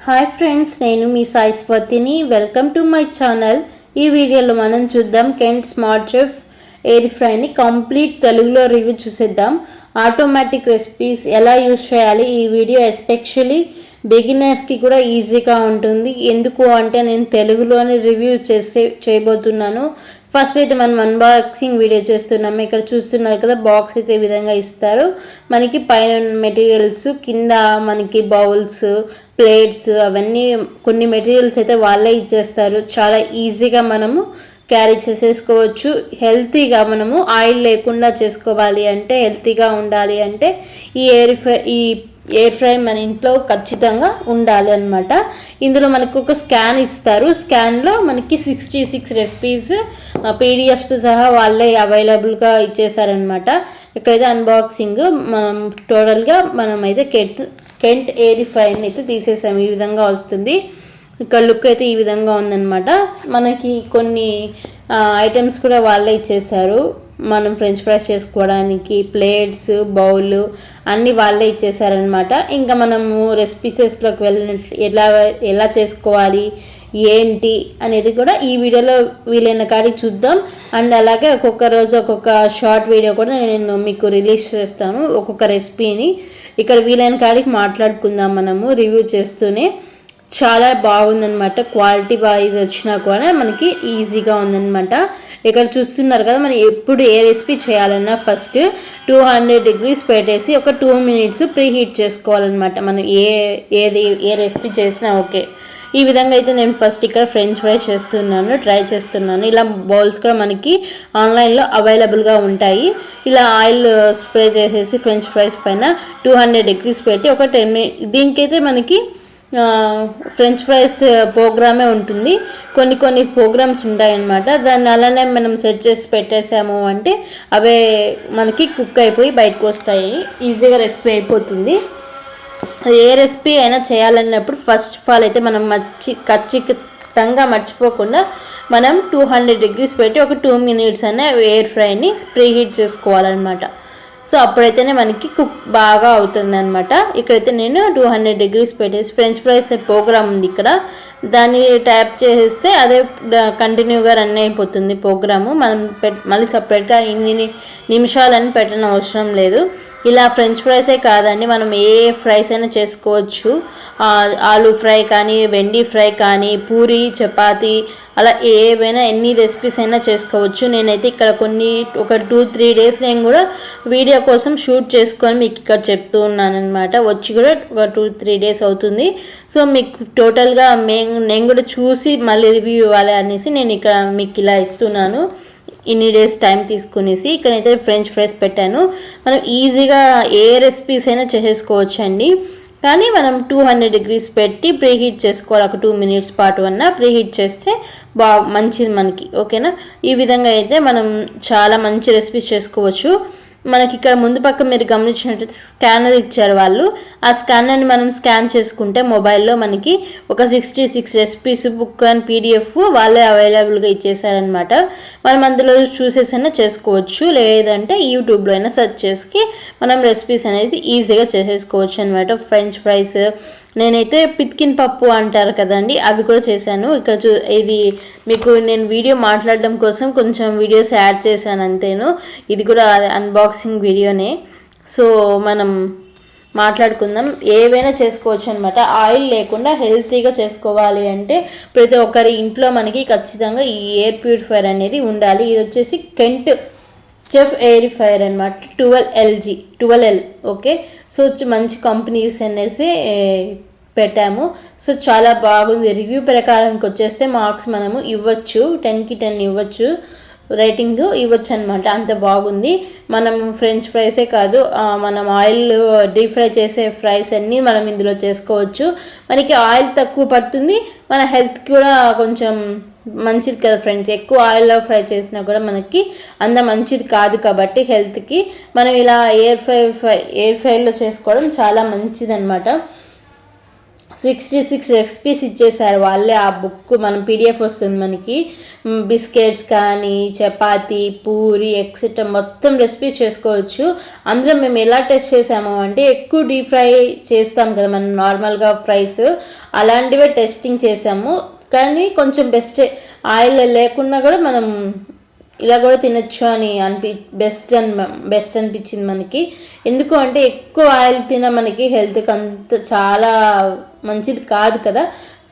Hi friends, నేను మీ సాయిస్వతిని. Welcome to my channel. ఈ వీడియోలో మనం చూద్దాం కెంట్ స్మార్ట్ చెఫ్ ఎయిర్ ఫ్రైని కంప్లీట్ తెలుగులో రివ్యూ చూసేద్దాం. ఆటోమేటిక్ రెసిపీస్ ఎలా యూజ్ చేయాలి ఈ వీడియో ఎస్పెషల్లీ బిగినర్స్కి కూడా ఈజీగా ఉంటుంది. ఎందుకు అంటే నేను తెలుగులోనే రివ్యూ చేయబోతున్నాను. ఫస్ట్ అయితే మనం అన్బాక్సింగ్ వీడియో చేస్తున్నాము. ఇక్కడ చూస్తున్నారు కదా, బాక్స్ అయితే ఈ విధంగా ఇస్తారు. మనకి పైన మెటీరియల్స్, కింద మనకి బౌల్స్, ప్లేట్స్, అవన్నీ కొన్ని మెటీరియల్స్ అయితే వాళ్ళే ఇచ్చేస్తారు. చాలా ఈజీగా మనము క్యారీ చేసేసుకోవచ్చు. హెల్తీగా మనము ఆయిల్ లేకుండా చేసుకోవాలి అంటే, హెల్తీగా ఉండాలి అంటే ఈ ఎయిర్ ఫ్రై మన ఇంట్లో ఖచ్చితంగా ఉండాలి అనమాట. ఇందులో మనకు ఒక స్కాన్ ఇస్తారు. స్కాన్లో మనకి 66 రెసిపీస్ పీడిఎఫ్స్ సహా వాళ్ళే అవైలబుల్గా ఇచ్చేసారనమాట. ఇక్కడైతే అన్బాక్సింగ్ మనం టోటల్గా మనమైతే కెంట్ ఎయిర్ ఫ్రైని అయితే తీసేసాము. ఈ విధంగా వస్తుంది. ఇక్కడ లుక్ అయితే ఈ విధంగా ఉందన్నమాట. మనకి కొన్ని ఐటమ్స్ కూడా వాళ్ళే ఇచ్చేసారు. మనం ఫ్రెంచ్ ఫ్రైస్ చేసుకోవడానికి ప్లేట్స్, బౌల్ అన్నీ వాళ్ళే ఇచ్చేసారనమాట. ఇంకా మనము రెసిపీసెస్లోకి వెళ్ళినట్లు ఎలా చేసుకోవాలి ఏంటి అనేది కూడా ఈ వీడియోలో వీలైన కాడికి చూద్దాం. అండ్ అలాగే ఒక్కొక్క రోజు ఒక్కొక్క షార్ట్ వీడియో కూడా నేను మీకు రిలీజ్ చేస్తాను, ఒక్కొక్క రెసిపీని. ఇక్కడ వీలైన కాడికి మాట్లాడుకుందాం మనము రివ్యూ చేస్తూనే. చాలా బాగుందనమాట. క్వాలిటీ వైజ్ వచ్చినా కూడా మనకి ఈజీగా ఉందనమాట. ఇక్కడ చూస్తున్నారు కదా, మనం ఎప్పుడు ఏ రెసిపీ చేయాలన్నా ఫస్ట్ 200 degrees పెట్టేసి ఒక 2 minutes ప్రీ హీట్ చేసుకోవాలన్నమాట. మనం ఏ రెసిపీ చేసినా ఓకే. ఈ విధంగా అయితే నేను ఫస్ట్ ఇక్కడ ఫ్రెంచ్ ఫ్రై ట్రై చేస్తున్నాను. ఇలా బౌల్స్ కూడా మనకి ఆన్లైన్లో అవైలబుల్గా ఉంటాయి. ఇలా ఆయిల్ స్ప్రే చేసేసి ఫ్రెంచ్ ఫ్రైస్ పైన 200 degrees పెట్టి ఒక 10 minutes, దీనికైతే మనకి ఫ్రెంచ్ ఫ్రైస్ ప్రోగ్రామే ఉంటుంది. కొన్ని ప్రోగ్రామ్స్ ఉంటాయన్నమాట. దాన్ని అలానే మనం సెట్ చేసి పెట్టేసాము అంటే అవే మనకి కుక్ అయిపోయి బయటకు వస్తాయి. ఈజీగా రెసిపీ అయిపోతుంది. ఏ రెసిపీ అయినా చేయాలన్నప్పుడు ఫస్ట్ ఆఫ్ ఆల్ అయితే మనం ఖచ్చితంగా మర్చిపోకుండా మనం 200 degrees పెట్టి ఒక 2 minutes అనే ఎయిర్ ఫ్రైని ప్రీ హీట్ చేసుకోవాలన్నమాట. సో అప్పుడైతేనే మనకి కుక్ బాగా అవుతుంది అనమాట. ఇక్కడైతే నేను 200 degrees పెట్టేసి ఫ్రెంచ్ ఫ్రైస్ ప్రోగ్రామ్ ఉంది ఇక్కడ, దాన్ని ట్యాప్ చేసేస్తే అదే కంటిన్యూగా రన్ అయిపోతుంది ప్రోగ్రాము. మనం మళ్ళీ సపరేట్గా ఇన్ని నిమిషాలని పెట్టిన అవసరం లేదు. ఇలా ఫ్రెంచ్ ఫ్రైసే కాదండి, మనం ఏ ఫ్రైస్ అయినా చేసుకోవచ్చు. ఆలూ ఫ్రై కానీ, వెండి ఫ్రై కానీ, పూరి, చపాతీ, అలా ఏవైనా ఎన్ని రెసిపీస్ అయినా చేసుకోవచ్చు. నేనైతే ఇక్కడ ఒక 2-3 days నేను కూడా వీడియో కోసం షూట్ చేసుకొని మీకు ఇక్కడ చెప్తూ ఉన్నాను అనమాట. వచ్చి కూడా ఒక 2-3 days అవుతుంది. సో మీకు టోటల్గా నేను కూడా చూసి మళ్ళీ రివ్యూ ఇవ్వాలి అనేసి నేను ఇక్కడ మీకు ఇలా ఇస్తున్నాను. ఇన్ని డేస్ టైం తీసుకునేసి ఇక్కడైతే ఫ్రెంచ్ ఫ్రైస్ పెట్టాను. మనం ఈజీగా ఏ రెసిపీస్ అయినా చేసేసుకోవచ్చు అండి. కానీ మనం 200 degrees పెట్టి ప్రీ హీట్ చేసుకోవాలి. ఒక 2 minutes పాటు అన్నా ప్రీ హీట్ చేస్తే మంచిది మనకి, ఓకేనా. ఈ విధంగా అయితే మనం చాలా మంచి రెసిపీస్ చేసుకోవచ్చు. మనకి ఇక్కడ ముందు పక్క మీరు గమనించినట్లయితే స్కానర్ ఇచ్చారు వాళ్ళు. ఆ స్కానర్ని మనం స్కాన్ చేసుకుంటే మొబైల్లో మనకి ఒక 66 రెసిపీస్ బుక్ అండ్ పీడిఎఫ్ వాళ్ళే అవైలబుల్గా ఇచ్చేసారనమాట. మనం అందులో చూసేసైనా చేసుకోవచ్చు, లేదంటే యూట్యూబ్లో అయినా సెర్చ్ చేసి మనం రెసిపీస్ అనేది ఈజీగా చేసేసుకోవచ్చు అనమాట. ఫ్రెంచ్ ఫ్రైస్, నేనైతే పిత్కిన్ పప్పు అంటారు కదండి, అవి కూడా చేశాను. ఇక్కడ ఇది మీకు నేను వీడియో మాట్లాడడం కోసం కొంచెం వీడియోస్ యాడ్ చేశాను అంతేను. ఇది కూడా అన్బాక్సింగ్ వీడియోనే. సో మనం మాట్లాడుకుందాం. ఏవైనా చేసుకోవచ్చు అనమాట. ఆయిల్ లేకుండా హెల్తీగా చేసుకోవాలి అంటే ప్రతి ఒక్కరి ఇంట్లో మనకి ఖచ్చితంగా ఈ ఎయిర్ ప్యూరిఫైయర్ అనేది ఉండాలి. ఇది వచ్చేసి కెంట్ చెఫ్ ఎయిర్ ఫ్రైయర్ అనమాట. 12L, okay. సో మంచి కంపెనీస్ అనేసి పెట్టాము. సో చాలా బాగుంది. రివ్యూ ప్రకారానికి వచ్చేస్తే మార్క్స్ మనము ఇవ్వచ్చు, 10కి 10 ఇవ్వచ్చు, రేటింగ్ ఇవ్వచ్చు అనమాట. అంత బాగుంది. మనం ఫ్రెంచ్ ఫ్రైసే కాదు, మనం ఆయిల్ డీప్ ఫ్రై చేసే ఫ్రైస్ అన్నీ మనం ఇందులో చేసుకోవచ్చు. మనకి ఆయిల్ తక్కువ పడుతుంది, మన హెల్త్కి కూడా కొంచెం మంచిది కదా ఫ్రెండ్స్. ఎక్కువ ఆయిల్లో ఫ్రై చేసినా కూడా మనకి అంత మంచిది కాదు కాబట్టి హెల్త్కి మనం ఇలా ఎయిర్ ఫ్రైలో చేసుకోవడం చాలా మంచిది అనమాట. 66 రెసిపీస్ ఇచ్చేసారు వాళ్ళే. ఆ బుక్ మనం పీడిఎఫ్ వస్తుంది మనకి. బిస్కెట్స్ కానీ చపాతీ పూరి ఎక్సెట్రా మొత్తం రెసిపీస్ చేసుకోవచ్చు. అందులో మేము ఎలా టెస్ట్ చేసాము అంటే ఎక్కువ డీప్ ఫ్రై చేస్తాం కదా మనం నార్మల్గా ఫ్రైస్, అలాంటివే టెస్టింగ్ చేసాము. కానీ కొంచెం ఆయిల్ లేకుండా కూడా మనం ఇలా కూడా తినొచ్చు అని బెస్ట్ అనిపించింది మనకి. ఎందుకు అంటే ఎక్కువ ఆయిల్ మనకి హెల్త్కి అంత చాలా మంచిది కాదు కదా.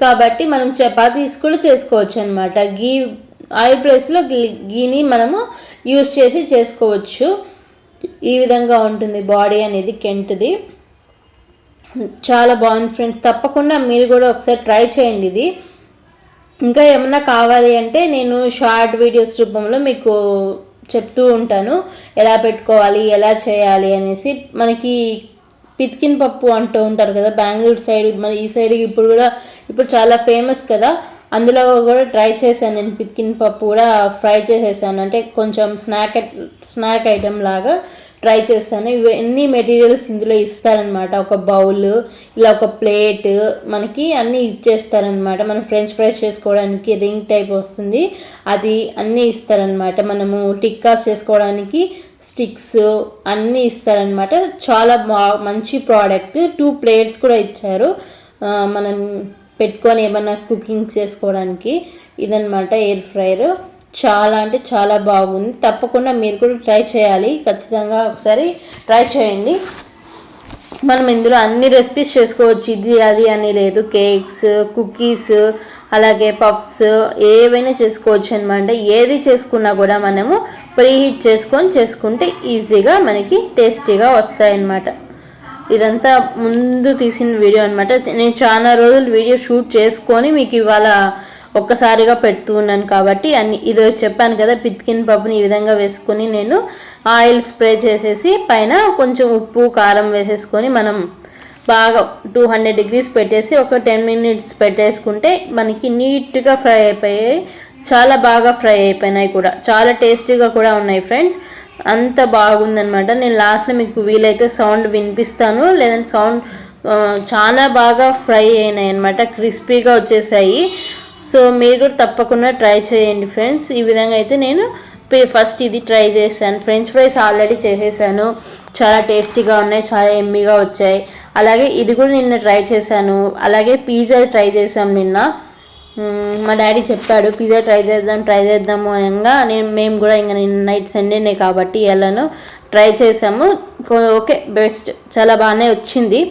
కాబట్టి మనం చపాతీస్ కూడా చేసుకోవచ్చు అనమాట. ఆయిల్ ప్లేస్లో గీని మనము యూస్ చేసి చేసుకోవచ్చు. ఈ విధంగా ఉంటుంది బాడీ అనేది కెంట్ది. చాలా బాగుంది ఫ్రెండ్స్, తప్పకుండా మీరు కూడా ఒకసారి ట్రై చేయండి ఇది. ఇంకా ఏమన్నా కావాలి అంటే నేను షార్ట్ వీడియోస్ రూపంలో మీకు చెప్తూ ఉంటాను ఎలా పెట్టుకోవాలి ఎలా చేయాలి అనేసి. మనకి పితికిన పప్పు అంటూ ఉంటారు కదా బెంగళూరు సైడ్, మన ఈ సైడ్ ఇప్పుడు చాలా ఫేమస్ కదా. అందులో కూడా ట్రై చేశాను నేను. పితికిన పప్పు కూడా ఫ్రై చేసేసాను, అంటే కొంచెం స్నాక్ ఐటెం లాగా ట్రై చేస్తాను. ఇవన్నీ మెటీరియల్స్ ఇందులో ఇస్తారనమాట. ఒక బౌల్, ఇలా ఒక ప్లేట్, మనకి అన్నీ ఇచ్చేస్తారనమాట. మనం ఫ్రెంచ్ ఫ్రైస్ చేసుకోవడానికి రింగ్ టైప్ వస్తుంది, అది అన్నీ ఇస్తారనమాట. మనము టిక్కాస్ చేసుకోవడానికి స్టిక్స్ అన్నీ ఇస్తారనమాట. చాలా మంచి ప్రోడక్ట్. 2 ప్లేట్స్ కూడా ఇచ్చారు మనం పెట్టుకొని ఏమన్నా కుకింగ్ చేసుకోవడానికి. ఇదనమాట ఎయిర్ ఫ్రైయర్. చాలా అంటే చాలా బాగుంది. తప్పకుండా మీరు కూడా ట్రై చేయాలి, ఖచ్చితంగా ఒకసారి ట్రై చేయండి. మనం ఇందులో అన్ని రెసిపీస్ చేసుకోవచ్చు, ఇది అది అని లేదు. కేక్స్, కుకీస్, అలాగే పఫ్స్ ఏవైనా చేసుకోవచ్చు అనమాట. ఏది చేసుకున్నా కూడా మనము ప్రీహీట్ చేసుకుంటే ఈజీగా మనకి టేస్టీగా వస్తాయన్నమాట. ఇదంతా ముందు తీసిన వీడియో అనమాట. నేను చాలా రోజులు వీడియో షూట్ చేసుకొని మీకు ఇవాళ ఒక్కసారిగా పెడుతూ ఉన్నాను కాబట్టి ఇదో చెప్పాను కదా. పితికిన పప్పుని ఈ విధంగా వేసుకొని నేను ఆయిల్ స్ప్రే చేసేసి పైన కొంచెం ఉప్పు కారం వేసేసుకొని మనం బాగా 200 degrees పెట్టేసి ఒక 10 minutes పెట్టేసుకుంటే మనకి నీట్గా ఫ్రై అయిపోయాయి. చాలా బాగా ఫ్రై అయిపోయినాయి కూడా, చాలా టేస్టీగా కూడా ఉన్నాయి ఫ్రెండ్స్. అంత బాగుందనమాట. నేను లాస్ట్లో మీకు వీలైతే సౌండ్ వినిపిస్తాను, లేదంటే సౌండ్ చాలా బాగా ఫ్రై అయినాయి అనమాట, క్రిస్పీగా వచ్చేసాయి. సో మీరు కూడా తప్పకుండా ట్రై చేయండి ఫ్రెండ్స్. ఈ విధంగా అయితే నేను ఫస్ట్ ఇది ట్రై చేశాను. ఫ్రెంచ్ ఫ్రైస్ ఆల్రెడీ చేసేసాను, చాలా టేస్టీగా ఉన్నాయి, చాలా ఎమ్మీగా వచ్చాయి. అలాగే ఇది కూడా నిన్న ట్రై చేశాను. అలాగే పిజ్జా ట్రై చేసాం నిన్న. మా డాడీ చెప్పాడు పిజ్జా ట్రై చేద్దాము అనగా మేము కూడా ఇంకా నిన్న నైట్ సండేనే కాబట్టి ఎలానో ట్రై చేసాము. ఓకే, బెస్ట్, చాలా బాగానే వచ్చింది.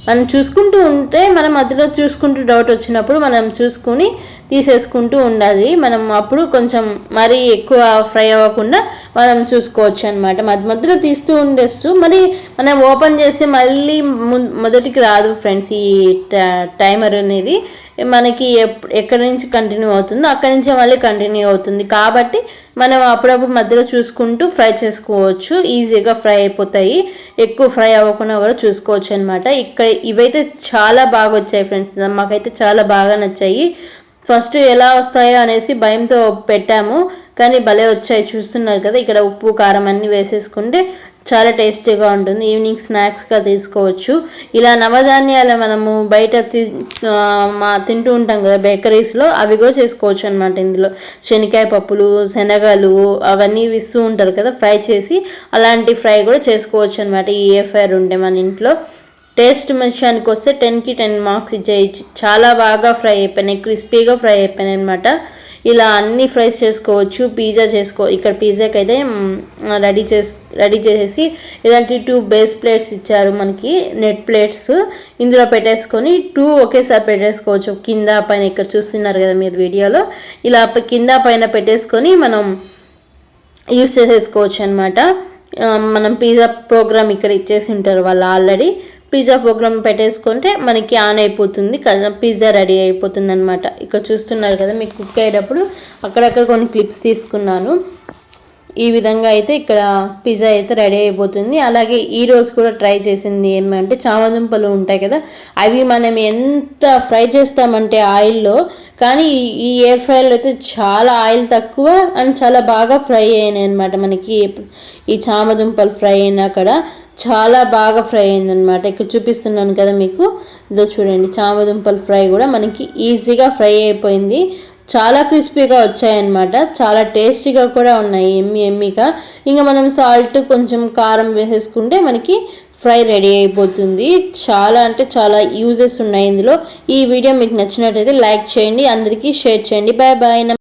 మనం చూసుకుంటూ ఉంటే మనం మధ్యలో చూసుకుంటూ డౌట్ వచ్చినప్పుడు మనం చూసుకుని తీసేసుకుంటూ ఉండాలి. మనం అప్పుడు కొంచెం మరీ ఎక్కువ ఫ్రై అవ్వకుండా మనం చూసుకోవచ్చు అనమాట. మధ్యలో తీస్తూ ఉండేస్తూ మరి మనం ఓపెన్ చేస్తే మళ్ళీ మొదటికి రాదు ఫ్రెండ్స్. ఈ టైమర్ అనేది మనకి ఎక్కడి నుంచి కంటిన్యూ అవుతుందో అక్కడి నుంచి మళ్ళీ కంటిన్యూ అవుతుంది. కాబట్టి మనం అప్పుడప్పుడు మధ్యలో చూసుకుంటూ ఫ్రై చేసుకోవచ్చు, ఈజీగా ఫ్రై అయిపోతాయి. ఎక్కువ ఫ్రై అవ్వకుండా కూడా చూసుకోవచ్చు అనమాట. ఇవైతే చాలా బాగా వచ్చాయి ఫ్రెండ్స్, మాకైతే చాలా బాగా నచ్చాయి. ఫస్ట్ ఎలా వస్తాయో అనేసి భయంతో పెట్టాము, కానీ భలే వచ్చాయి. చూస్తున్నారు కదా, ఇక్కడ ఉప్పు కారం అన్నీ వేసేసుకుంటే చాలా టేస్టీగా ఉంటుంది. ఈవినింగ్ స్నాక్స్గా తీసుకోవచ్చు. ఇలా నవధాన్యాలు మనము బయట తింటూ ఉంటాం కదా బేకరీస్లో, అవి కూడా చేసుకోవచ్చు అనమాట. ఇందులో శనగకాయ పప్పులు, శనగలు అవన్నీ ఇస్తూ ఉంటారు కదా ఫ్రై చేసి, అలాంటి ఫ్రై కూడా చేసుకోవచ్చు అనమాట. ఈ ఎయిర్ ఫ్రైయర్ ఉంటే మన ఇంట్లో. టేస్ట్ విషయానికి వస్తే 10కి 10 మార్క్స్ ఇచ్చేయచ్చు. చాలా బాగా ఫ్రై అయిపోయినాయి, క్రిస్పీగా ఫ్రై అయిపోయినాయి అనమాట. ఇలా అన్ని ఫ్రైస్ చేసుకోవచ్చు. ఇక్కడ పిజ్జాకి అయితే రెడీ చేసేసి ఇలాంటి 2 బేస్ ప్లేట్స్ ఇచ్చారు మనకి, నెట్ ప్లేట్స్. ఇందులో పెట్టేసుకొని 2 ఒకేసారి పెట్టేసుకోవచ్చు, కింద పైన. ఇక్కడ చూస్తున్నారు కదా మీరు వీడియోలో, ఇలా కింద పైన పెట్టేసుకొని మనం యూస్ చేసేసుకోవచ్చు అనమాట. మనం పిజ్జా ప్రోగ్రామ్ ఇక్కడ ఇచ్చేసి ఉంటారు వాళ్ళు ఆల్రెడీ. పిజ్జా ప్రోగ్రామ్ పెట్టేసుకుంటే మనకి ఆన్ అయిపోతుంది కదా, పిజ్జా రెడీ అయిపోతుంది అనమాట. ఇక్కడ చూస్తున్నారు కదా, మీకు కుక్ అయ్యేటప్పుడు అక్కడక్కడ కొన్ని క్లిప్స్ తీసుకున్నాను. ఈ విధంగా అయితే ఇక్కడ పిజ్జా అయితే రెడీ అయిపోతుంది. అలాగే ఈరోజు కూడా ట్రై చేసింది ఏమంటే చామదుంపలు ఉంటాయి కదా, అవి మనం ఎంత ఫ్రై చేస్తామంటే ఆయిల్లో, కానీ ఈ ఎయిర్ ఫ్రైలో అయితే చాలా ఆయిల్ తక్కువ అండ్ చాలా బాగా ఫ్రై అయినాయి అనమాట మనకి ఈ చామదుంపలు ఫ్రై అయినా కూడా. చాలా బాగా ఫ్రై అయిందనమాట. ఇక్కడ చూపిస్తున్నాను కదా మీకు, ఇదో చూడండి చామదుంపల ఫ్రై కూడా మనకి ఈజీగా ఫ్రై అయిపోయింది. చాలా క్రిస్పీగా వచ్చాయన్నమాట, చాలా టేస్టీగా కూడా ఉన్నాయి, ఎమ్మీగా. ఇంకా మనం సాల్ట్ కొంచెం కారం వేసేసుకుంటే మనకి ఫ్రై రెడీ అయిపోతుంది. చాలా అంటే చాలా యూజెస్ ఉన్నాయి ఇందులో. ఈ వీడియో మీకు నచ్చినట్లయితే లైక్ చేయండి, అందరికీ షేర్ చేయండి. Bye bye.